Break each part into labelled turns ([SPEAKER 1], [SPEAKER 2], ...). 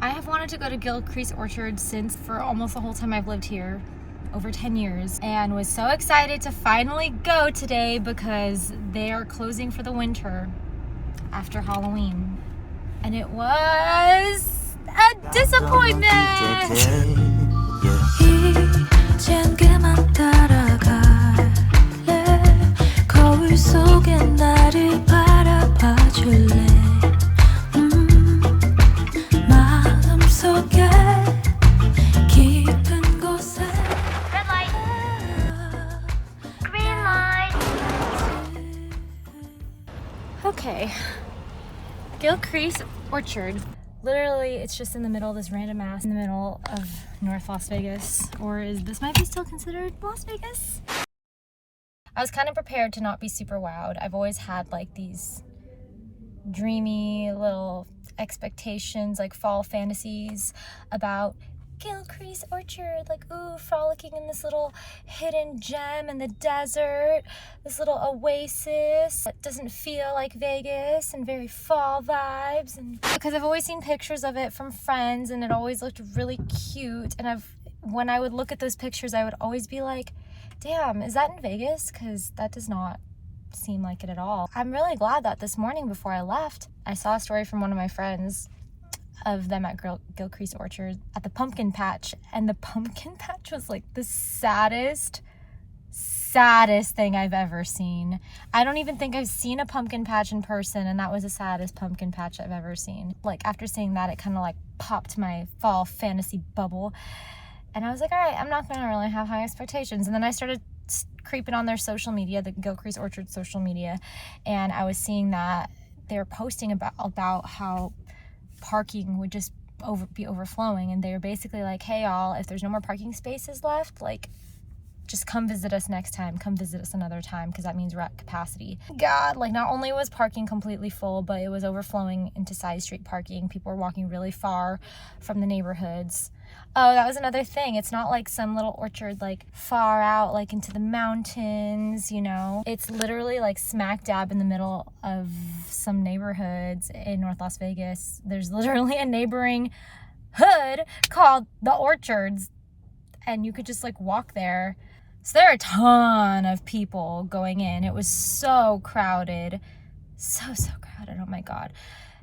[SPEAKER 1] I have wanted to go to Gilcrease Orchard for almost the whole time I've lived here, over 10 years, and was so excited to finally go today because they are closing for the winter after Halloween. And it was a disappointment! Okay, Gilcrease Orchard. Literally, it's just in the middle of this random ass in the middle of North Las Vegas, or this might be still considered Las Vegas. I was kind of prepared to not be super wowed. I've always had like these dreamy little expectations, like fall fantasies about Gilcrease Orchard, like, ooh, frolicking in this little hidden gem in the desert, this little oasis that doesn't feel like Vegas and very fall vibes. And because I've always seen pictures of it from friends and it always looked really cute, and when I would look at those pictures, I would always be like, damn, is that in Vegas? Because that does not seem like it at all. I'm really glad that this morning before I left, I saw a story from one of my friends of them at Gilcrease Orchard at the pumpkin patch, and the pumpkin patch was like the saddest thing I've ever seen. I don't even think I've seen a pumpkin patch in person, and that was the saddest pumpkin patch I've ever seen. Like, after seeing that, it kind of like popped my fall fantasy bubble, and I was like, all right, I'm not gonna really have high expectations. And then I started creeping on their social media, the Gilcrease Orchard social media, and I was seeing that they were posting about how parking would just be overflowing, and they were basically like, hey y'all, if there's no more parking spaces left, like, just come visit us next time, come visit us another time, because that means we're at capacity. God, like, not only was parking completely full, but it was overflowing into side street parking. People were walking really far from the neighborhoods. Oh, that was another thing. It's not like some little orchard like far out, like into the mountains, you know. It's literally like smack dab in the middle of some neighborhoods in North Las Vegas. There's literally a neighboring hood called the Orchards, and you could just like walk there. So there are a ton of people going in. It was so crowded, so crowded, oh my God.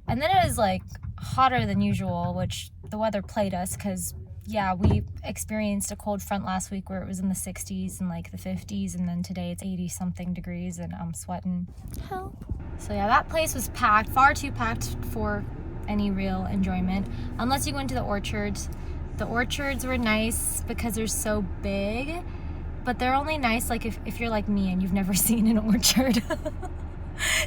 [SPEAKER 1] And then it was like hotter than usual, which the weather played us, because yeah, we experienced a cold front last week where it was in the 60s and like the 50s, and then today it's 80 something degrees and I'm sweating. Help. So yeah, that place was packed, far too packed for any real enjoyment, unless you went to the orchards. The orchards were nice because they're so big, but they're only nice like if you're like me and you've never seen an orchard.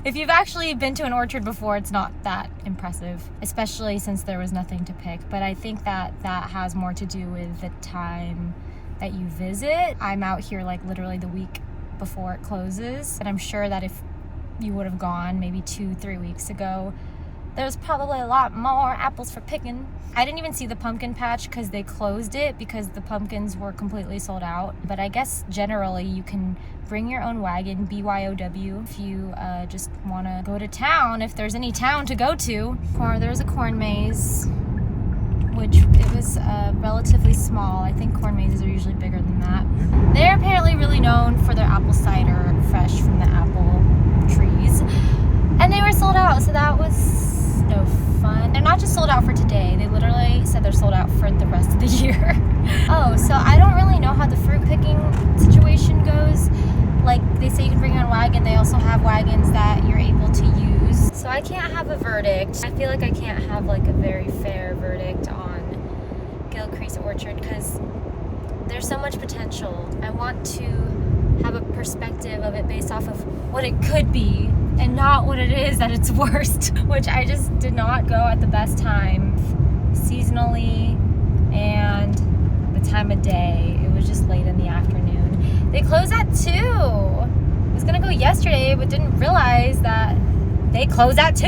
[SPEAKER 1] If you've actually been to an orchard before, it's not that impressive, especially since there was nothing to pick. But I think that has more to do with the time that you visit. I'm out here like literally the week before it closes, and I'm sure that if you would have gone maybe 2-3 weeks ago, there's probably a lot more apples for picking. I didn't even see the pumpkin patch because they closed it because the pumpkins were completely sold out. But I guess generally you can bring your own wagon, BYOW, if you just want to go to town, if there's any town to go to. Or there's a corn maze, which it was relatively small. I think corn mazes are usually bigger than that. They're apparently really known for their apple cider fresh from the apple trees. And they were sold out, so that was no fun. They're not just sold out for today. They literally said they're sold out for the rest of the year. Oh, so I don't really know how the fruit picking situation goes. Like, they say you can bring your own wagon. They also have wagons that you're able to use. So I can't have a verdict. I feel like I can't have like a very fair verdict on Gilcrease Orchard because there's so much potential. I want to have a perspective of it based off of what it could be and not what it is at its worst, which I just did not go at the best time seasonally and the time of day. It was just late in the afternoon. They closed at 2. I was gonna go yesterday, but didn't realize that they closed at 2.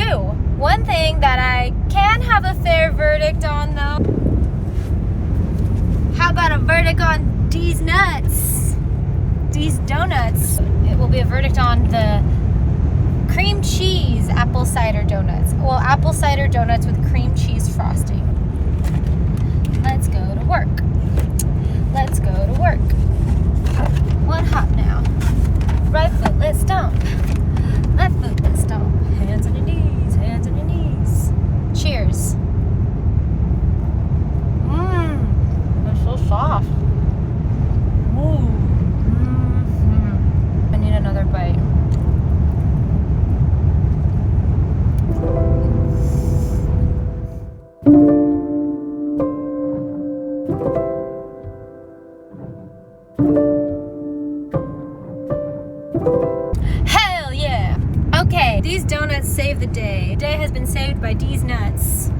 [SPEAKER 1] One thing that I can have a fair verdict on though, how about a verdict on these nuts? These donuts. It will be a verdict on the cream cheese apple cider donuts. Well, apple cider donuts with cream cheese frosting. by D's Nuts.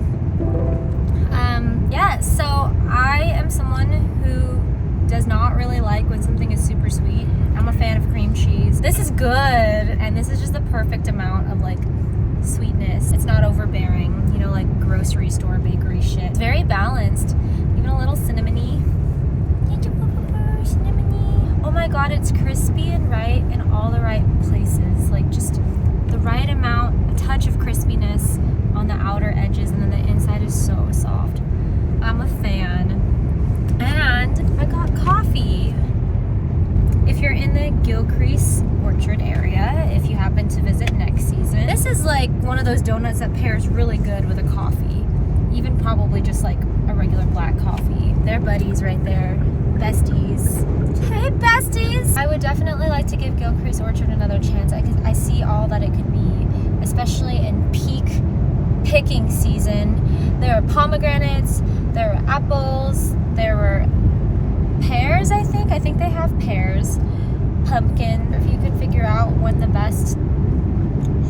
[SPEAKER 1] Yeah, so I am someone who does not really like when something is super sweet. I'm a fan of cream cheese. This is good, and this is just the perfect amount of like sweetness. It's not overbearing, you know, like grocery store bakery shit. It's very balanced, even a little cinnamony. Oh my god, it's crispy and right in all the right places. Like just the right amount, a touch of crispiness on the outer edges, and then the inside is so soft. I'm a fan. And I got coffee. If you're in the Gilcrease Orchard area, if you happen to visit next season, this is like one of those donuts that pairs really good with a coffee. Even probably just like a regular black coffee. They're buddies right there. Besties. Hey besties! I would definitely like to give Gilcrease Orchard another chance. I see all that it could be, especially in peak picking season. There are pomegranates, there are apples, there were pears, I think they have pears, pumpkin. If you can figure out when the best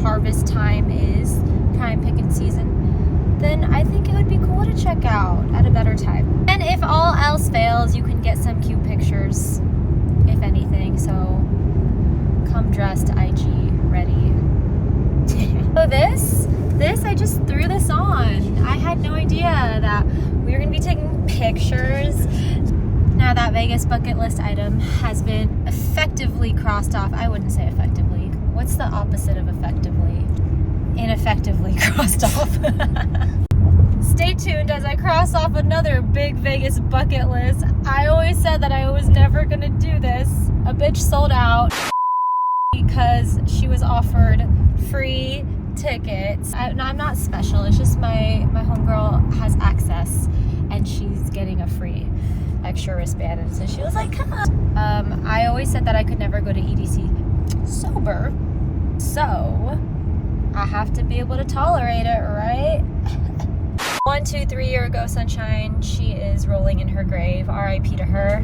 [SPEAKER 1] harvest time is, prime picking season, then I think it would be cool to check out at a better time. And if all else fails, you can get some cute pictures, if anything, so come dressed, IG ready. So this, I just threw this on. I had no idea that we were gonna be taking pictures. Now that Vegas bucket list item has been effectively crossed off. I wouldn't say effectively. What's the opposite of effectively? Ineffectively crossed off. Stay tuned as I cross off another big Vegas bucket list. I always said that I was never gonna do this. A bitch sold out because she was offered free tickets. I'm not special. It's just my homegirl has access and she's getting a free extra wristband, and so she was like, come on. I always said that I could never go to EDC sober, so I have to be able to tolerate it, right? 1, 2, 3 year ago, sunshine. She is rolling in her grave. RIP to her.